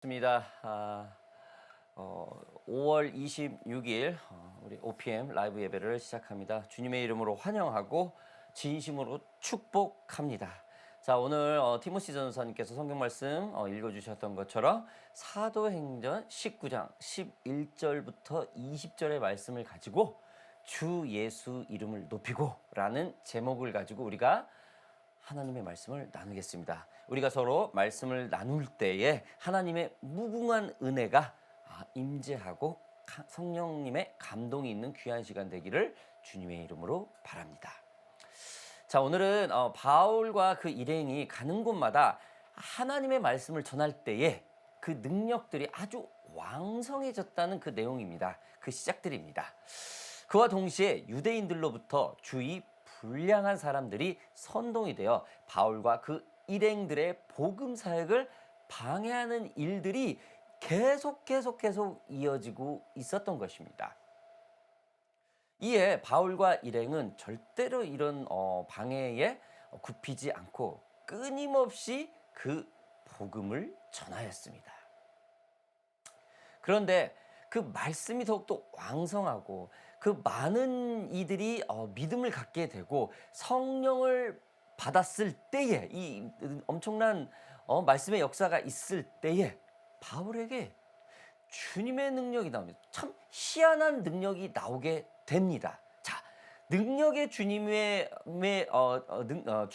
입니다. 5월 26일 우리 OPM 라이브 예배를 시작합니다. 주님의 이름으로 환영하고 진심으로 축복합니다. 자, 오늘 티모시 전사님께서 성경 말씀 읽어주셨던 것처럼 사도행전 19장 11절부터 20절의 말씀을 가지고 주 예수 이름을 높이고 라는 제목을 가지고 우리가 하나님의 말씀을 나누겠습니다. 우리가 서로 말씀을 나눌 때에 하나님의 무궁한 은혜가 임재하고 성령님의 감동이 있는 귀한 시간 되기를 주님의 이름으로 바랍니다. 자, 오늘은 바울과 그 일행이 가는 곳마다 하나님의 말씀을 전할 때에 그 능력들이 아주 왕성해졌다는 그 내용입니다. 그 시작들입니다. 그와 동시에 유대인들로부터 주의 불량한 사람들이 선동이 되어 바울과 그 일행들의 복음 사역을 방해하는 일들이 계속 이어지고 있었던 것입니다. 이에 바울과 일행은 절대로 이런 방해에 굽히지 않고 끊임없이 그 복음을 전하였습니다. 그런데 그 말씀이 더욱더 왕성하고 그 많은 이들이 믿음을 갖게 되고 성령을 받았을 때에 이 엄청난 말씀의 역사가 있을 때에 바울에게 주님의 능력이 나옵니다. 참 희한한 능력이 나오게 됩니다. 자, 능력의 주님의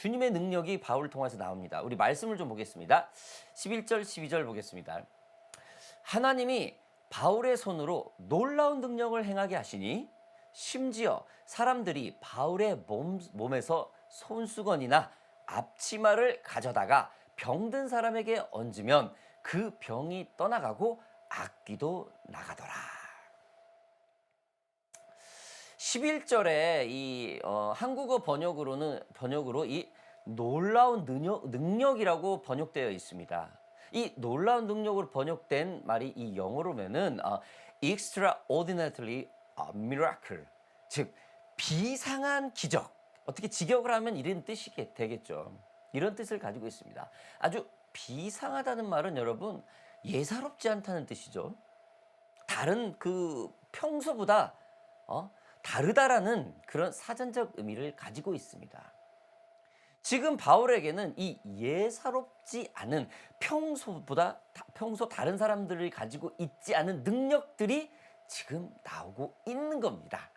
능력이 바울을 통해서 나옵니다. 우리 말씀을 좀 보겠습니다. 11절 12절 보겠습니다. 하나님이 바울의 손으로 놀라운 능력을 행하게 하시니 심지어 사람들이 바울의 몸에서 손수건이나 앞치마를 가져다가 병든 사람에게 얹으면 그 병이 떠나가고 악귀도 나가더라. 11절에 이 한국어 번역으로 이 놀라운 능력이라고 번역되어 있습니다. 이 놀라운 능력으로 번역된 말이 이 영어로면은 extraordinarily miracle, 즉 비상한 기적. 어떻게 직역을 하면 이런 뜻이 되겠죠. 이런 뜻을 가지고 있습니다. 아주 비상하다는 말은 여러분 예사롭지 않다는 뜻이죠. 다른 그 평소보다 다르다라는 그런 사전적 의미를 가지고 있습니다. 지금 바울에게는 이 예사롭지 않은 평소 다른 사람들이 가지고 있지 않은 능력들이 지금 나오고 있는 겁니다.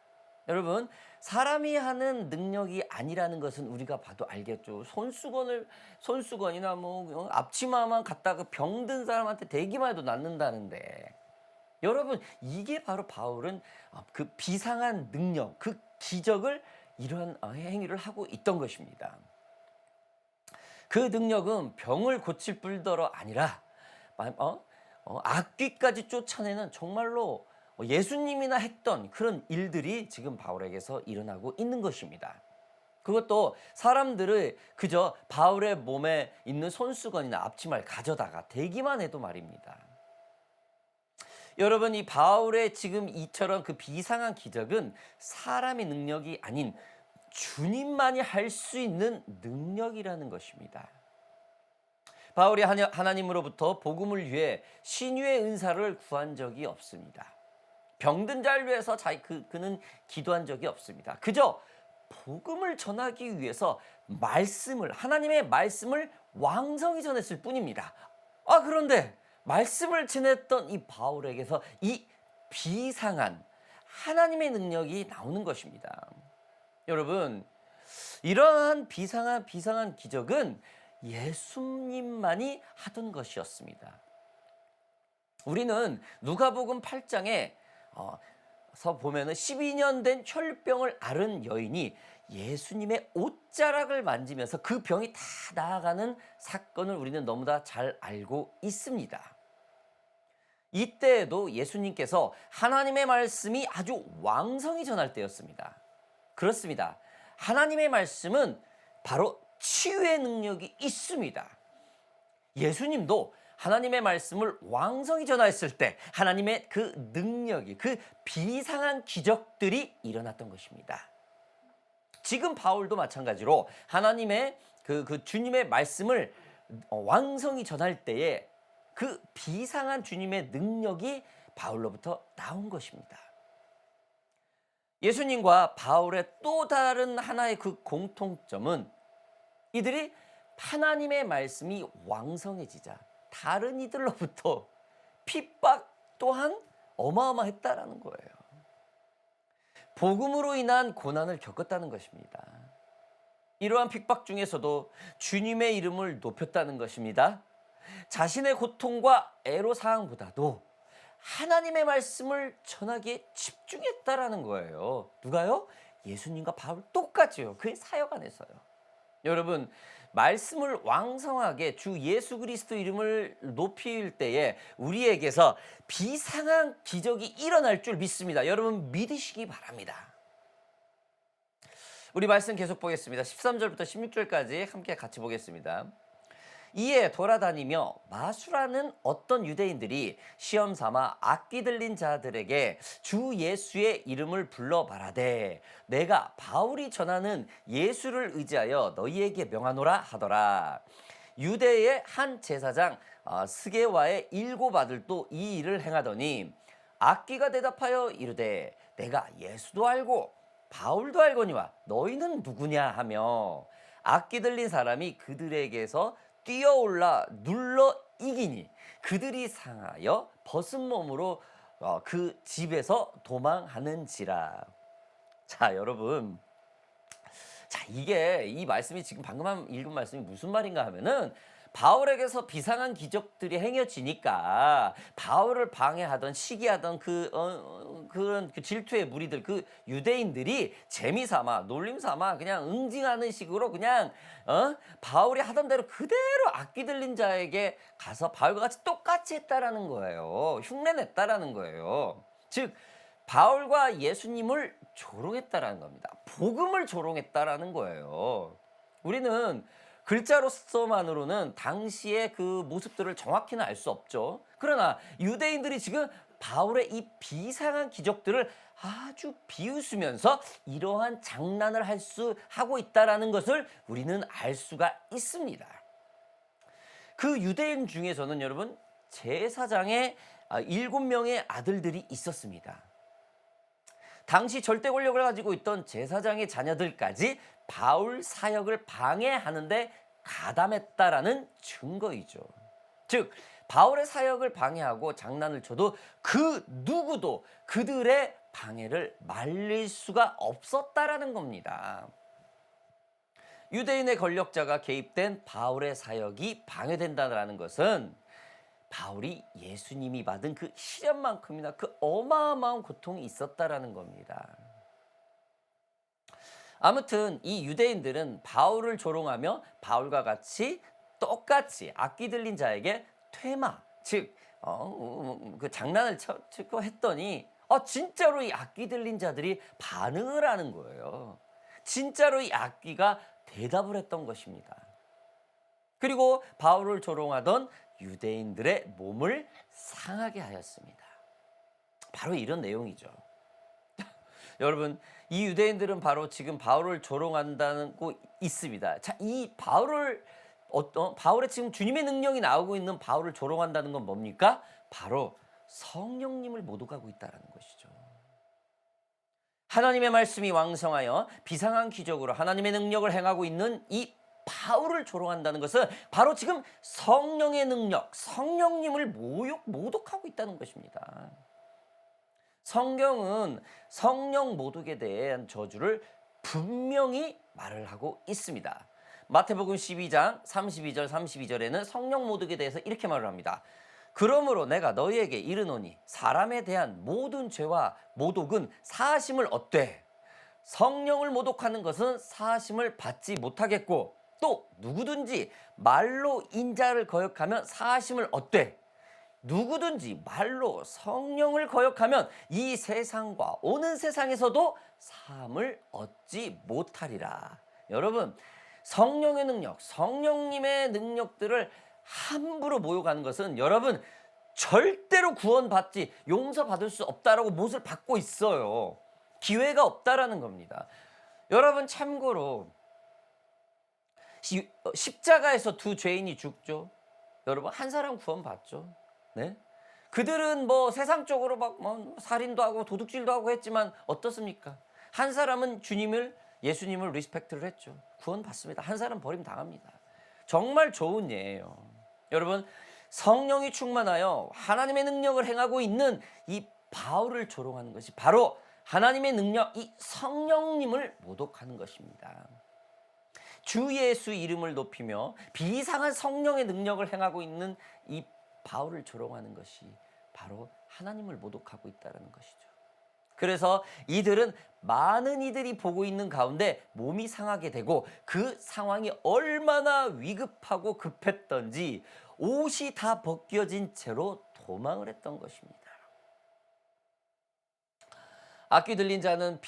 여러분, 사람이 하는 능력이 아니라는 것은 우리가 봐도 알겠죠. 손수건이나 앞치마만 갖다가 병든 사람한테 대기만 해도 낫는다는데, 여러분, 이게 바로 바울은 그 비상한 능력, 그 기적을 이러한 행위를 하고 있던 것입니다. 그 능력은 병을 고칠 뿐더러 아니라 악귀까지 쫓아내는 정말로 예수님이나 했던 그런 일들이 지금 바울에게서 일어나고 있는 것입니다. 그것도 사람들을 그저 바울의 몸에 있는 손수건이나 앞치마를 가져다가 대기만 해도 말입니다. 여러분, 이 바울의 지금 이처럼 그 비상한 기적은 사람의 능력이 아닌 주님만이 할 수 있는 능력이라는 것입니다. 바울이 하나님으로부터 복음을 위해 신유의 은사를 구한 적이 없습니다. 병든 자를 위해서 그는 기도한 적이 없습니다. 그저 복음을 전하기 위해서 하나님의 말씀을 왕성히 전했을 뿐입니다. 그런데 말씀을 전했던 이 바울에게서 이 비상한 하나님의 능력이 나오는 것입니다. 여러분, 이러한 비상한 기적은 예수님만이 하던 것이었습니다. 우리는 누가복음 8장에 서 보면은 12년 된 혈병을 앓은 여인이 예수님의 옷자락을 만지면서 그 병이 다 나아가는 사건을 우리는 너무나 잘 알고 있습니다. 이때에도 예수님께서 하나님의 말씀이 아주 왕성히 전할 때였습니다. 그렇습니다. 하나님의 말씀은 바로 치유의 능력이 있습니다. 예수님도 하나님의 말씀을 왕성히 전하였을 때 하나님의 그 능력이, 그 비상한 기적들이 일어났던 것입니다. 지금 바울도 마찬가지로 하나님의 그 주님의 말씀을 왕성히 전할 때에 그 비상한 주님의 능력이 바울로부터 나온 것입니다. 예수님과 바울의 또 다른 하나의 그 공통점은 이들이 하나님의 말씀이 왕성해지자 다른 이들로부터 핍박 또한 어마어마했다라는 거예요. 복음으로 인한 고난을 겪었다는 것입니다. 이러한 핍박 중에서도 주님의 이름을 높였다는 것입니다. 자신의 고통과 애로사항보다도 하나님의 말씀을 전하기에 집중했다라는 거예요. 누가요? 예수님과 바울 똑같이요. 그의 사역 안에서요. 여러분, 말씀을 왕성하게 주 예수 그리스도 이름을 높일 때에 우리에게서 비상한 기적이 일어날 줄 믿습니다. 여러분 믿으시기 바랍니다. 우리 말씀 계속 보겠습니다. 13절부터 16절까지 함께 같이 보겠습니다. 이에 돌아다니며 마수라는 어떤 유대인들이 시험 삼아 악기 들린 자들에게 주 예수의 이름을 불러 말하되 내가 바울이 전하는 예수를 의지하여 너희에게 명하노라 하더라. 유대의 한 제사장 스게와의 7 아들도 이 일을 행하더니 악기가 대답하여 이르되 내가 예수도 알고 바울도 알거니와 너희는 누구냐 하며 악기 들린 사람이 그들에게서 뛰어올라 눌러 이기니 그들이 상하여 벗은 몸으로 그 집에서 도망하는지라. 자, 여러분, 자, 이게 이 말씀이 지금 방금 읽은 말씀이 무슨 말인가 하면은 바울에게서 비상한 기적들이 행해지니까 바울을 방해하던 시기하던 그런 질투의 무리들, 그 유대인들이 재미삼아 놀림삼아 그냥 응징하는 식으로 그냥 바울이 하던 대로 그대로 악기 들린 자에게 가서 바울과 같이 똑같이 했다라는 거예요. 흉내냈다라는 거예요. 즉 바울과 예수님을 조롱했다라는 겁니다. 복음을 조롱했다라는 거예요. 우리는 글자로서만으로는 당시의 그 모습들을 정확히는 알 수 없죠. 그러나 유대인들이 지금 바울의 이 비상한 기적들을 아주 비웃으면서 이러한 장난을 하고 있다라는 것을 우리는 알 수가 있습니다. 그 유대인 중에서는 여러분 제사장의 7명의 아들들이 있었습니다. 당시 절대 권력을 가지고 있던 제사장의 자녀들까지 바울 사역을 방해하는데 가담했다라는 증거이죠. 즉 바울의 사역을 방해하고 장난을 쳐도 그 누구도 그들의 방해를 말릴 수가 없었다라는 겁니다. 유대인의 권력자가 개입된 바울의 사역이 방해된다는 것은 바울이 예수님이 받은 그 시련만큼이나 그 어마어마한 고통이 있었다라는 겁니다. 아무튼 이 유대인들은 바울을 조롱하며 바울과 같이 똑같이 악기 들린 자에게 퇴마, 즉 그 장난을 치고 했더니 진짜로 이 악기 들린 자들이 반응을 하는 거예요. 진짜로 이 악기가 대답을 했던 것입니다. 그리고 바울을 조롱하던 유대인들의 몸을 상하게 하였습니다. 바로 이런 내용이죠. 여러분, 이 유대인들은 바로 지금 바울을 조롱한다는 거 있습니다. 자, 이 바울의 지금 주님의 능력이 나오고 있는 바울을 조롱한다는 건 뭡니까? 바로 성령님을 모독하고 있다는 것이죠. 하나님의 말씀이 왕성하여 비상한 기적으로 하나님의 능력을 행하고 있는 이 바울을 조롱한다는 것은 바로 지금 성령의 능력, 성령님을 모독하고 있다는 것입니다. 성경은 성령 모독에 대한 저주를 분명히 말을 하고 있습니다. 마태복음 12장 32절 32절에는 성령 모독에 대해서 이렇게 말을 합니다. 그러므로 내가 너희에게 이르노니 사람에 대한 모든 죄와 모독은 사하심을 얻되 성령을 모독하는 것은 사하심을 받지 못하겠고 또 누구든지 말로 인자를 거역하면 사하심을 얻되 누구든지 말로 성령을 거역하면 이 세상과 오는 세상에서도 사함을 얻지 못하리라. 여러분, 성령의 능력, 성령님의 능력들을 함부로 모욕하는 것은 여러분 절대로 구원받지 용서받을 수 없다라고 못을 받고 있어요. 기회가 없다라는 겁니다. 여러분 참고로 십자가에서 두 죄인이 죽죠. 여러분 한 사람 구원받죠. 네? 그들은 뭐 세상적으로 막 뭐 살인도 하고 도둑질도 하고 했지만 어떻습니까? 한 사람은 예수님을 리스펙트를 했죠. 구원받습니다. 한 사람 버림 당합니다. 정말 좋은 예예요. 여러분 성령이 충만하여 하나님의 능력을 행하고 있는 이 바울을 조롱하는 것이 바로 하나님의 능력, 이 성령님을 모독하는 것입니다. 주 예수 이름을 높이며 비상한 성령의 능력을 행하고 있는 이 바울을 조롱하는 것이 바로 하나님을 모독하고 있다는 것이죠. 그래서 이들은 많은 이들이 보고 있는 가운데 몸이 상하게 되고 그 상황이 얼마나 위급하고 급했던지 옷이 다 벗겨진 채로 도망을 했던 것입니다. 악귀 들린 자는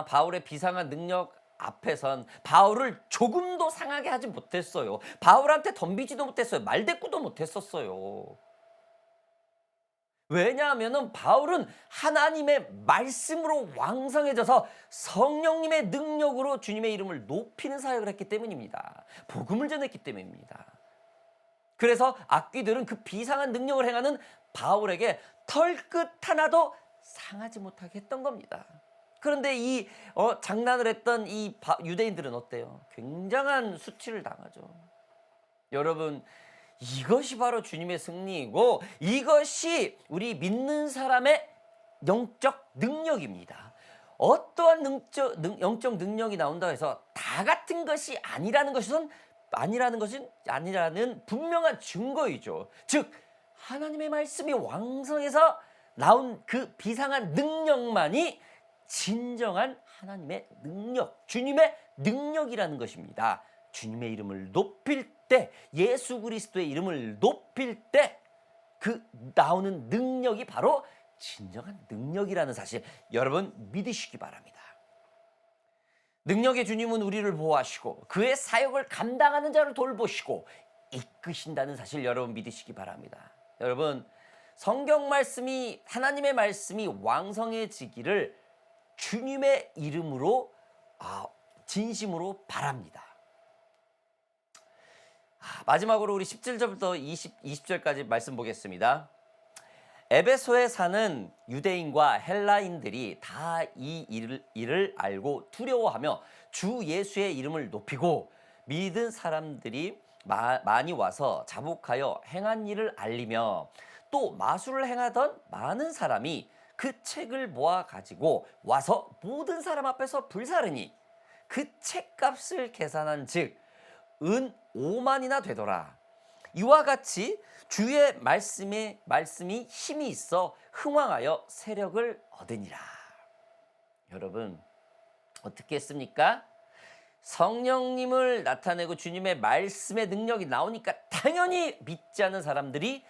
바울의 비상한 능력 앞에선 바울을 조금도 상하게 하지 못했어요. 바울한테 덤비지도 못했어요. 말대꾸도 못했었어요. 왜냐하면 바울은 하나님의 말씀으로 왕성해져서 성령님의 능력으로 주님의 이름을 높이는 사역을 했기 때문입니다. 복음을 전했기 때문입니다. 그래서 악귀들은 그 비상한 능력을 행하는 바울에게 털끝 하나도 상하지 못하게 했던 겁니다. 그런데 이 장난을 했던 이 유대인들은 어때요? 굉장한 수치를 당하죠. 여러분 이것이 바로 주님의 승리이고 이것이 우리 믿는 사람의 영적 능력입니다. 어떠한 영적 능력이 나온다 해서 다 같은 것이 아니라는 분명한 증거이죠. 즉 하나님의 말씀이 왕성해서 나온 그 비상한 능력만이 진정한 하나님의 능력, 주님의 능력이라는 것입니다. 주님의 이름을 높일 때, 예수 그리스도의 이름을 높일 때 그 나오는 능력이 바로 진정한 능력이라는 사실 여러분 믿으시기 바랍니다. 능력의 주님은 우리를 보호하시고 그의 사역을 감당하는 자를 돌보시고 이끄신다는 사실 여러분 믿으시기 바랍니다. 여러분 성경 말씀이 하나님의 말씀이 왕성해지기를 주님의 이름으로 진심으로 바랍니다. 마지막으로 우리 17절부터 20절까지 말씀 보겠습니다. 에베소에 사는 유대인과 헬라인들이 다 이 일을 알고 두려워하며 주 예수의 이름을 높이고 믿은 사람들이 많이 와서 자복하여 행한 일을 알리며 또 마술을 행하던 많은 사람이 그 책을 모아 가지고 와서 모든 사람 앞에서 불사르니 그 책값을 계산한 즉 은 5만이나 되더라. 이와 같이 주의 말씀이 힘이 있어 흥왕하여 세력을 얻으니라. 여러분 어떻게 했습니까? 성령님을 나타내고 주님의 말씀의 능력이 나오니까 당연히 믿지 않는 사람들이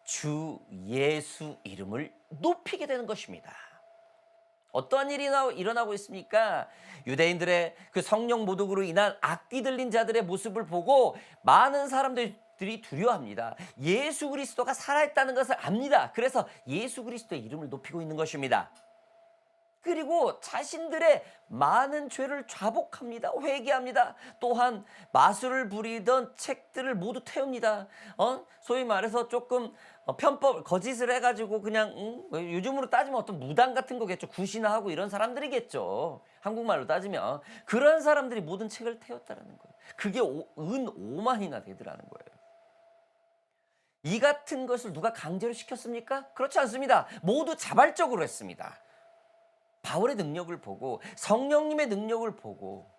주 예수 이름을 높이게 되는 것입니다. 어떠한 일이 일어나고 있습니까? 유대인들의 그 성령 모독으로 인한 악귀 들린 자들의 모습을 보고 많은 사람들이 두려워합니다. 예수 그리스도가 살아있다는 것을 압니다. 그래서 예수 그리스도의 이름을 높이고 있는 것입니다. 그리고 자신들의 많은 죄를 자복합니다. 회개합니다. 또한 마술을 부리던 책들을 모두 태웁니다. 소위 말해서 조금 편법 거짓을 해가지고 그냥 요즘으로 따지면 어떤 무당 같은 거겠죠. 굿이나 하고 이런 사람들이겠죠. 한국말로 따지면 그런 사람들이 모든 책을 태웠다라는 거예요. 그게 은 5만이나 되더라는 거예요. 이 같은 것을 누가 강제로 시켰습니까? 그렇지 않습니다. 모두 자발적으로 했습니다. 바울의 능력을 보고 성령님의 능력을 보고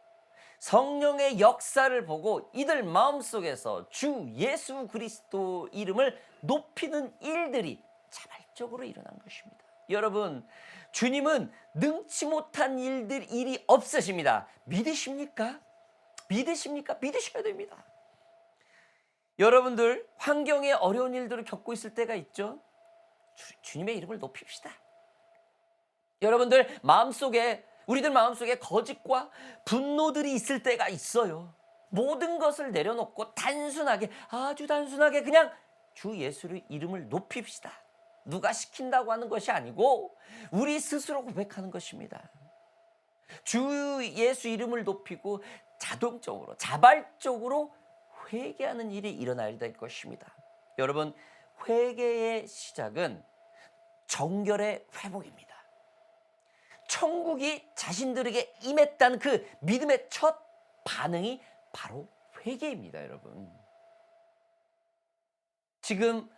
성령의 역사를 보고 이들 마음속에서 주 예수 그리스도 이름을 높이는 일들이 자발적으로 일어난 것입니다. 여러분 주님은 능치 못한 일이 없으십니다. 믿으십니까? 믿으십니까? 믿으셔야 됩니다. 여러분들 환경에 어려운 일들을 겪고 있을 때가 있죠. 주님의 이름을 높입시다. 여러분들 우리들 마음속에 거짓과 분노들이 있을 때가 있어요. 모든 것을 내려놓고 아주 단순하게 그냥 주 예수의 이름을 높입시다. 누가 시킨다고 하는 것이 아니고 우리 스스로 고백하는 것입니다. 주 예수 이름을 높이고 자발적으로 회개하는 일이 일어나야 될 것입니다. 여러분, 회개의 시작은 정결의 회복입니다. 천국이 자신들에게 임했다는 그 믿음의 첫 반응이 바로 회개입니다, 여러분. 지금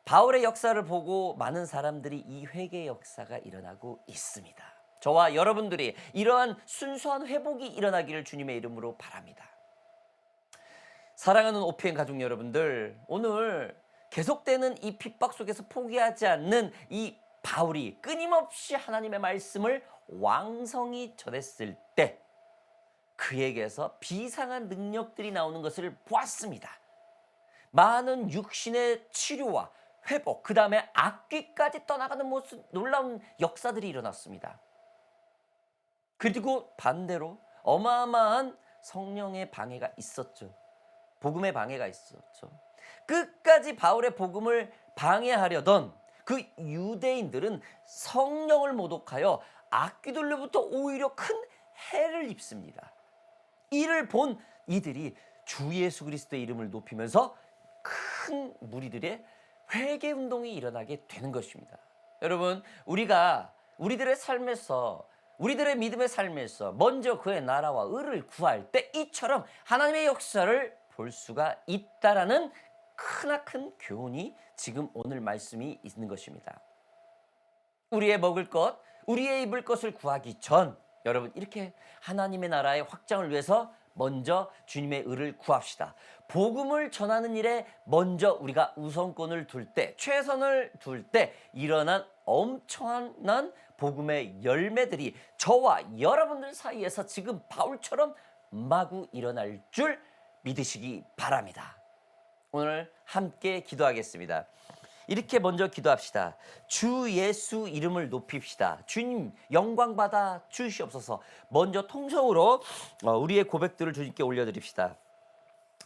바울의 역사를 보고 많은 사람들이 이 회개의 역사가 일어나고 있습니다. 저와 여러분들이 이러한 순수한 회복이 일어나기를 주님의 이름으로 바랍니다. 사랑하는 OPM 가족 여러분들, 오늘 계속되는 이 핍박 속에서 포기하지 않는 이 바울이 끊임없이 하나님의 말씀을 왕성히 전했을 때 그에게서 비상한 능력들이 나오는 것을 보았습니다. 많은 육신의 치료와 회복, 그 다음에 악귀까지 떠나가는 모습, 놀라운 역사들이 일어났습니다. 그리고 반대로 어마어마한 성령의 방해가 있었죠. 복음의 방해가 있었죠. 끝까지 바울의 복음을 방해하려던 그 유대인들은 성령을 모독하여 악귀들로부터 오히려 큰 해를 입습니다. 이를 본 이들이 주 예수 그리스도의 이름을 높이면서 큰 무리들의 회개 운동이 일어나게 되는 것입니다. 여러분, 우리가 우리들의 삶에서, 우리들의 믿음의 삶에서 먼저 그의 나라와 의를 구할 때 이처럼 하나님의 역사를 볼 수가 있다라는 크나큰 교훈이 지금 오늘 말씀이 있는 것입니다. 우리의 먹을 것, 우리의 입을 것을 구하기 전, 여러분, 이렇게 하나님의 나라의 확장을 위해서 먼저 주님의 의를 구합시다. 복음을 전하는 일에 먼저 우리가 우선권을 둘 때, 최선을 둘 때 일어난 엄청난 복음의 열매들이 저와 여러분들 사이에서 지금 바울처럼 마구 일어날 줄 믿으시기 바랍니다. 오늘 함께 기도하겠습니다. 이렇게 먼저 기도합시다. 주 예수 이름을 높입시다. 주님 영광 받아 주시옵소서. 먼저 통성으로 우리의 고백들을 주님께 올려드립시다.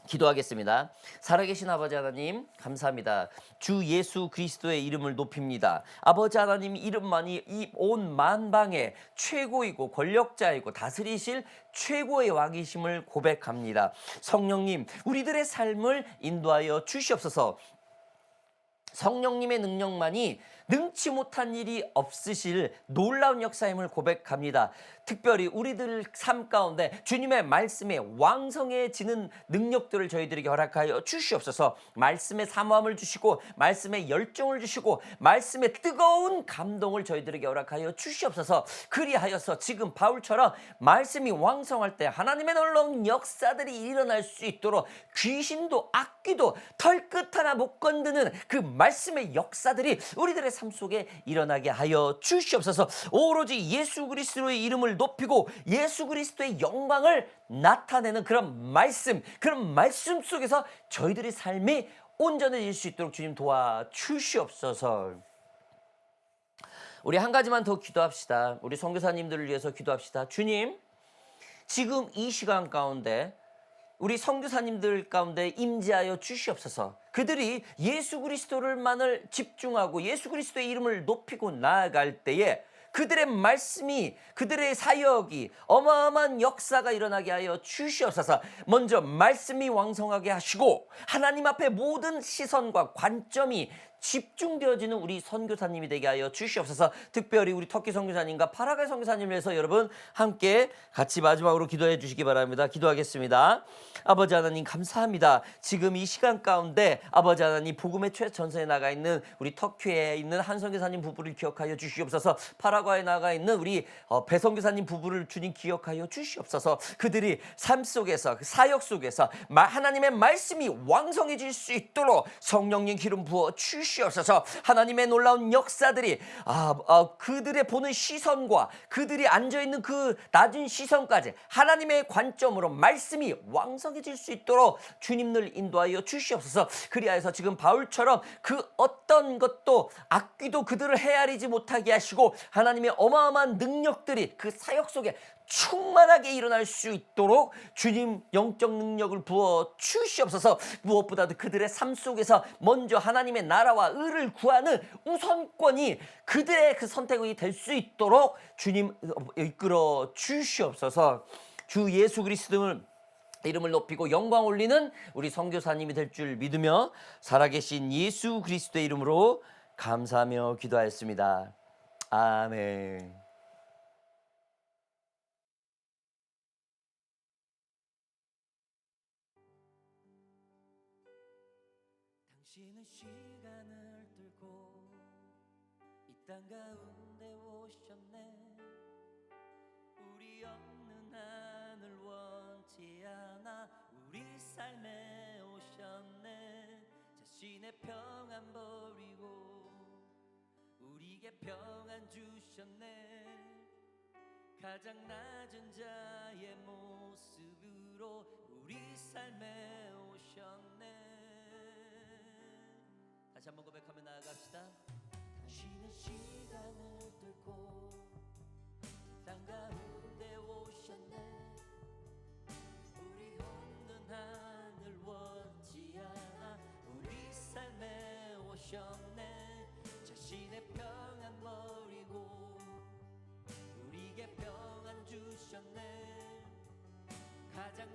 기도하겠습니다. 살아계신 아버지 하나님, 감사합니다. 주 예수 그리스도의 이름을 높입니다. 아버지 하나님 이름만이 이 온 만방의 최고이고 권력자이고 다스리실 최고의 왕이심을 고백합니다. 성령님, 우리들의 삶을 인도하여 주시옵소서. 성령님의 능력만이 능치 못한 일이 없으실 놀라운 역사임을 고백합니다. 특별히 우리들 삶 가운데 주님의 말씀에 왕성해지는 능력들을 저희들에게 허락하여 주시옵소서. 말씀의 사모함을 주시고 말씀의 열정을 주시고 말씀의 뜨거운 감동을 저희들에게 허락하여 주시옵소서. 그리하여서 지금 바울처럼 말씀이 왕성할 때 하나님의 놀라운 역사들이 일어날 수 있도록 귀신도 악귀도 털끝 하나 못 건드는 그 말씀의 역사들이 우리들의 삶 속에 일어나게 하여 주시옵소서. 오로지 예수 그리스도의 이름을 높이고 예수 그리스도의 영광을 나타내는 그런 말씀 속에서 저희들의 삶이 온전해질 수 있도록 주님 도와주시옵소서. 우리 한 가지만 더 기도합시다. 우리 선교사님들을 위해서 기도합시다. 주님, 지금 이 시간 가운데 우리 선교사님들 가운데 임재하여 주시옵소서. 그들이 예수 그리스도를만을 집중하고 예수 그리스도의 이름을 높이고 나아갈 때에 그들의 말씀이, 그들의 사역이 어마어마한 역사가 일어나게 하여 주시옵소서. 먼저 말씀이 왕성하게 하시고 하나님 앞에 모든 시선과 관점이 집중되어지는 우리 선교사님이 되게 하여 주시옵소서. 특별히 우리 터키 선교사님과 파라과이 선교사님을 위해서 여러분 함께 같이 마지막으로 기도해 주시기 바랍니다. 기도하겠습니다. 아버지 하나님, 감사합니다. 지금 이 시간 가운데 아버지 하나님, 복음의 최전선에 나가 있는 우리 터키에 있는 한 선교사님 부부를 기억하여 주시옵소서. 파라과이에 나가 있는 우리 배 선교사님 부부를 주님 기억하여 주시옵소서. 그들이 삶 속에서, 사역 속에서 하나님의 말씀이 왕성해질 수 있도록 성령님 기름 부어 주시옵소서. 하나님의 놀라운 역사들이 그들의 보는 시선과 그들이 앉아있는 그 낮은 시선까지 하나님의 관점으로 말씀이 왕성해질 수 있도록 주님을 인도하여 주시옵소서. 그리하여서 지금 바울처럼 그 어떤 것도 악귀도 그들을 헤아리지 못하게 하시고 하나님의 어마어마한 능력들이 그 사역 속에 충만하게 일어날 수 있도록 주님 영적 능력을 부어 주시옵소서. 무엇보다도 그들의 삶 속에서 먼저 하나님의 나라와 의를 구하는 우선권이 그들의 그 선택이 될 수 있도록 주님 이끌어 주시옵소서. 주 예수 그리스도는 이름을 높이고 영광 올리는 우리 선교사님이 될 줄 믿으며 살아계신 예수 그리스도의 이름으로 감사하며 기도하였습니다. 아멘. 당신은 시간을 뚫고 이 땅 가운데 오셨네. 우리 없는 하늘 원치 않아 우리 삶에 오셨네. 자신의 평안 버리고 우리에게 평안 주셨네. 가장 낮은 자의 모습으로 우리 삶에 오셨네. 다시 한번 고백하며 나아갑시다. 당신은 시간을 뚫고 땅 가운데 오셨네. 우리 없는 하늘 원치 않아 우리 삶에 오셨네. 자신의 평안 버리고 우리에게 평안 주셨네. 가장